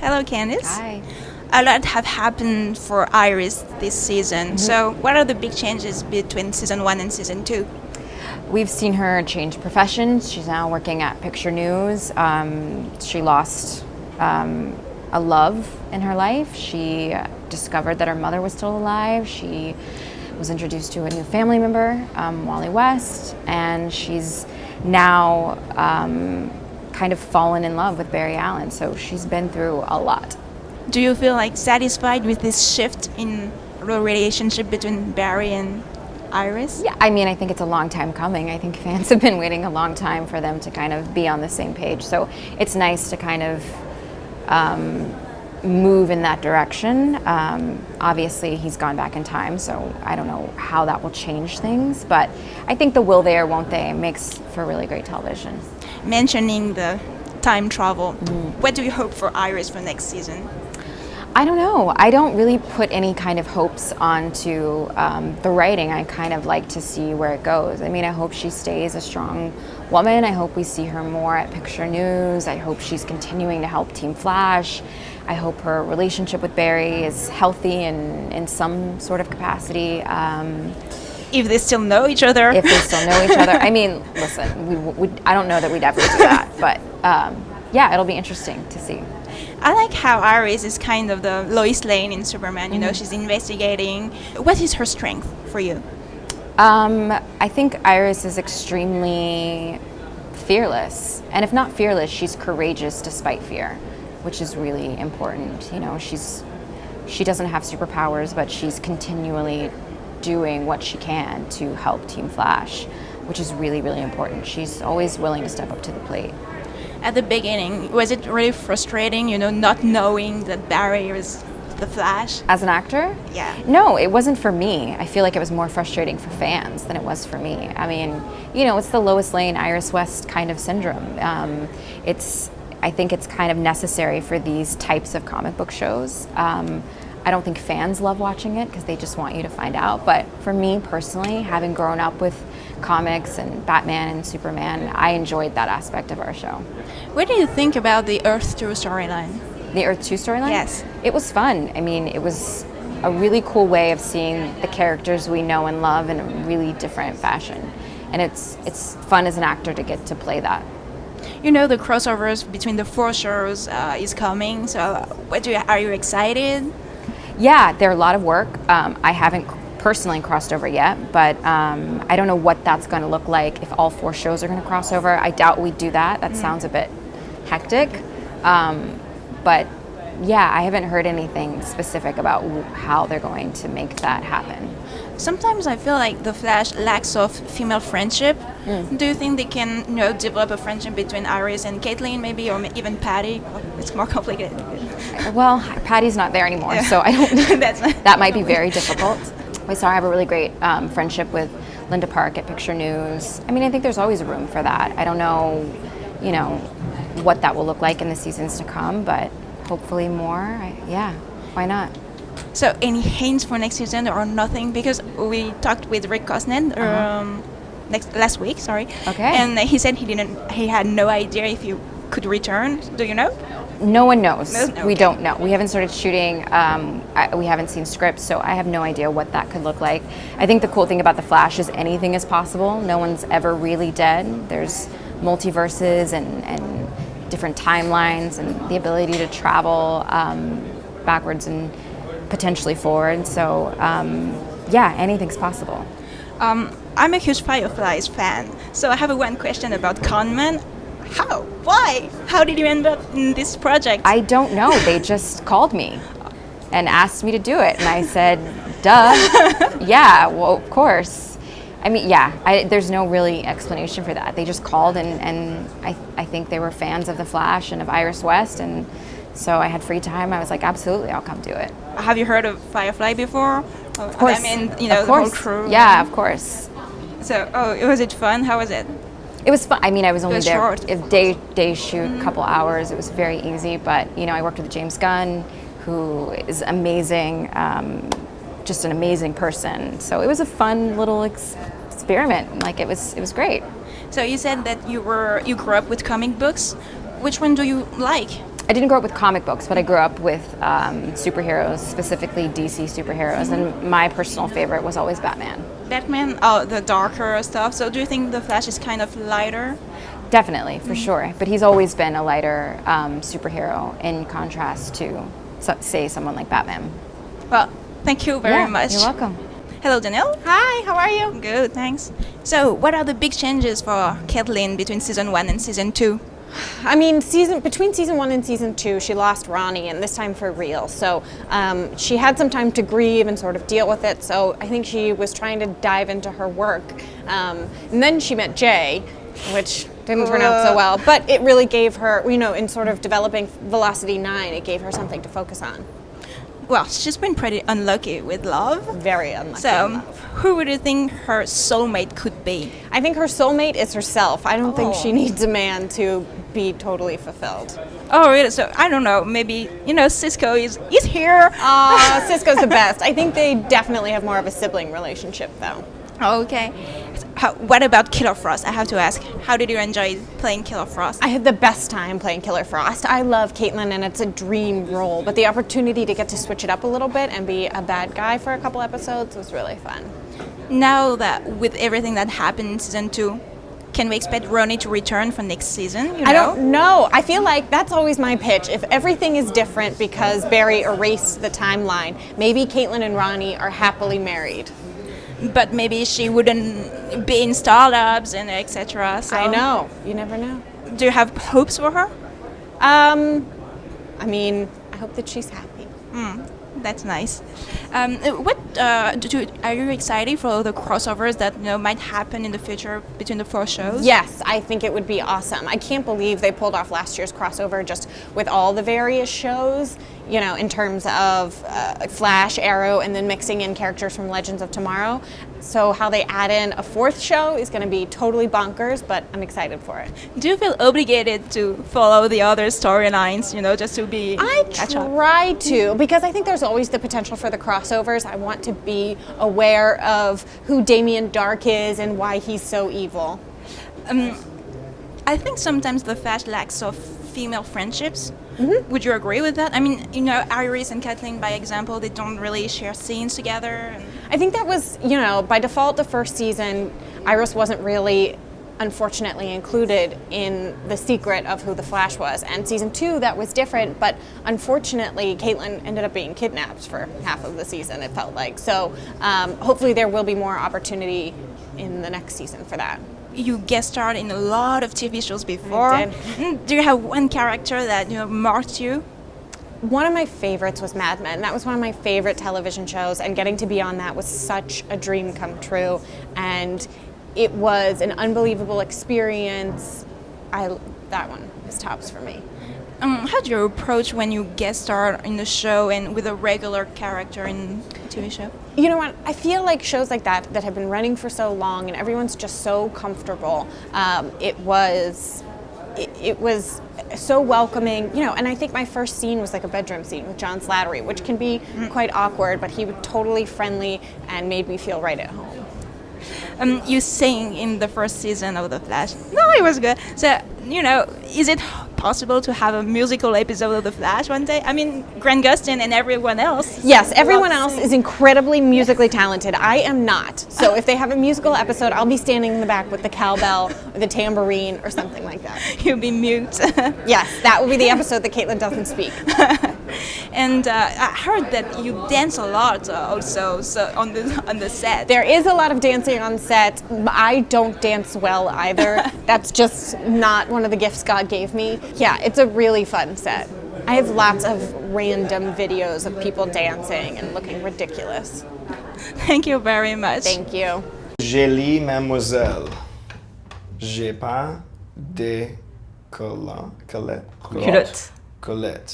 Hello, Candice. Hi. A lot have happened for Iris this season. So, what are the big changes between season one and season two? We've seen her change professions. She's now working at Picture News. She lost a love in her life. She discovered that her mother was still alive. She was introduced to a new family member, Wally West, and she's now kind of fallen in love with Barry Allen. So she's been through a lot. Do you feel like satisfied with this shift in the relationship between Barry and Iris? Yeah, I mean, I think it's a long time coming. I think fans have been waiting a long time for them to kind of be on the same page. So it's nice to kind of move in that direction. Obviously, he's gone back in time, so I don't know how that will change things. But I think the will they or won't they makes for really great television. Mentioning the time travel, what do you hope for Iris for next season? I don't know. I don't really put any kind of hopes onto the writing. I kind of like to see where it goes. I mean, I hope she stays a strong woman. I hope we see her more at Picture News. I hope she's continuing to help Team Flash. I hope her relationship with Barry is healthy and in some sort of capacity. If they still know each other? If they still know each other. I mean, listen, I don't know that we'd ever do that, but yeah, it'll be interesting to see. I like how Iris is kind of the Lois Lane in Superman. You know, she's investigating. What is her strength for you? I think Iris is extremely fearless. And if not fearless, she's courageous despite fear, which is really important. You know, she doesn't have superpowers, but she's continually doing what she can to help Team Flash, which is really, really important. She's always willing to step up to the plate. At the beginning, was it really frustrating, you know, not knowing that Barry is the Flash? As an actor? Yeah. No, it wasn't for me. I feel like it was more frustrating for fans than it was for me. I mean, you know, it's the Lois Lane, Iris West kind of syndrome. I think it's kind of necessary for these types of comic book shows. I don't think fans love watching it because they just want you to find out. But for me personally, having grown up with comics and Batman and Superman, I enjoyed that aspect of our show. What do you think about the Earth 2 storyline? The Earth 2 storyline? Yes. It was fun. I mean, it was a really cool way of seeing the characters we know and love in a really different fashion. And it's fun as an actor to get to play that. You know, the crossovers between the four shows is coming, so are you excited? Yeah, they're a lot of work. I haven't personally crossed over yet, but I don't know what that's going to look like if all four shows are going to cross over. I doubt we'd do that. That sounds a bit hectic. But yeah, I haven't heard anything specific about how they're going to make that happen. Sometimes I feel like the Flash lacks of female friendship. Do you think they can, you know, develop a friendship between Iris and Caitlin, maybe, or even Patty? Well, it's more complicated. Well, Patty's not there anymore, so I don't. That might be very difficult. We saw her have a really great friendship with Linda Park at Picture News. I mean, I think there's always room for that. I don't know, you know, what that will look like in the seasons to come, but hopefully more. Yeah, why not? So, any hints for next season or nothing? Because we talked with Rick Cosnet last week, Okay. and he said he had no idea if you could return. Do you know? No one knows. No? We Okay. don't know. We haven't started shooting. We haven't seen scripts, so I have no idea what that could look like. I think the cool thing about The Flash is anything is possible. No one's ever really dead. There's multiverses and different timelines and the ability to travel backwards and potentially forward. So yeah, anything's possible. I'm a huge Fireflies fan, so I have one question about Conman. How? Why? How did you end up in this project? I don't know. They just called me and asked me to do it, and I said, duh. Yeah, well, of course. I mean, yeah, there's no really explanation for that. They just called, and I think they were fans of The Flash and of Iris West, and so I had free time. I was like, absolutely, I'll come do it. Have you heard of Firefly before? Of course. I mean, you know, of the whole course. crew. Yeah, of course. So, was it fun? How was it? It was fun. I mean, I was only was there short. a day shoot, a couple hours. It was very easy, but you know, I worked with James Gunn, who is amazing, just an amazing person. So it was a fun little experiment. Like it was great. So you said that you grew up with comic books. Which one do you like? I didn't grow up with comic books, but I grew up with superheroes, specifically DC superheroes, and my personal favorite was always Batman. Batman, oh, the darker stuff. So do you think the Flash is kind of lighter? Definitely, for sure. But he's always been a lighter superhero in contrast to, say, someone like Batman. Well, thank you very much. You're welcome. Hello, Danielle. Hi, how are you? Good, thanks. So, what are the big changes for Caitlin between season 1 and season 2? I mean, between season 1 and season 2, she lost Ronnie, and this time for real. So she had some time to grieve and sort of deal with it. So I think she was trying to dive into her work. And then she met Jay, which didn't turn out so well. But it really gave her, in sort of developing Velocity 9, it gave her something to focus on. Well, she's been pretty unlucky with love. Very unlucky. So, in love. who would you think her soulmate could be? I think her soulmate is herself. I don't think she needs a man to be totally fulfilled. Oh, really? So, I don't know. Maybe, Cisco is here. Cisco's the best. I think they definitely have more of a sibling relationship, though. Okay. What about Killer Frost? I have to ask, how did you enjoy playing Killer Frost? I had the best time playing Killer Frost. I love Caitlin, and it's a dream role, but the opportunity to get to switch it up a little bit and be a bad guy for a couple episodes was really fun. Now that with everything that happened in season 2, can we expect Ronnie to return for next season? I don't know. I feel like that's always my pitch. If everything is different because Barry erased the timeline, maybe Caitlin and Ronnie are happily married. But maybe she wouldn't be in startups and etc. So I know. You never know. Do you have hopes for her? I mean, I hope that she's happy. That's nice. Are you excited for the crossovers that might happen in the future between the 4 shows? Yes, I think it would be awesome. I can't believe they pulled off last year's crossover just with all the various shows, in terms of Flash, Arrow, and then mixing in characters from Legends of Tomorrow. So how they add in a 4th show is going to be totally bonkers, but I'm excited for it. Do you feel obligated to follow the other storylines, just to be catch up? I try to, because I think there's always the potential for the crossovers. I want to be aware of who Damien Dark is and why he's so evil. I think sometimes the Flash lacks of female friendships. Mm-hmm. Would you agree with that? I mean, Iris and Kathleen, by example, they don't really share scenes together. I think that was, by default, the first season, Iris wasn't really, unfortunately, included in the secret of who the Flash was. And season 2, that was different, but unfortunately, Caitlin ended up being kidnapped for half of the season, it felt like. So hopefully there will be more opportunity in the next season for that. You guest starred in a lot of TV shows before. I did. Do you have one character that marked you? One of my favorites was Mad Men. That was one of my favorite television shows, and getting to be on that was such a dream come true. And it was an unbelievable experience. That one is tops for me. How do you approach when you guest star in the show and with a regular character in a TV show? You know what? I feel like shows like that have been running for so long and everyone's just so comfortable. It was so welcoming, and I think my first scene was like a bedroom scene with John Slattery, which can be quite awkward, but he was totally friendly and made me feel right at home. You sang in the first season of The Flash. No, it was good. So, is it possible to have a musical episode of The Flash one day? I mean, Grant Gustin and everyone else. Yes, everyone else is incredibly musically talented. I am not. So if they have a musical episode, I'll be standing in the back with the cowbell or the tambourine or something like that. You'll be mute. Yes, that will be the episode that Caitlin doesn't speak. And I heard that you dance a lot also on the set. There is a lot of dancing on set. I don't dance well either. That's just not one of the gifts God gave me. Yeah, it's a really fun set. I have lots of random videos of people dancing and looking ridiculous. Thank you very much. Thank you. Jolie mademoiselle. J'ai pas de culotte. Culotte. Colette.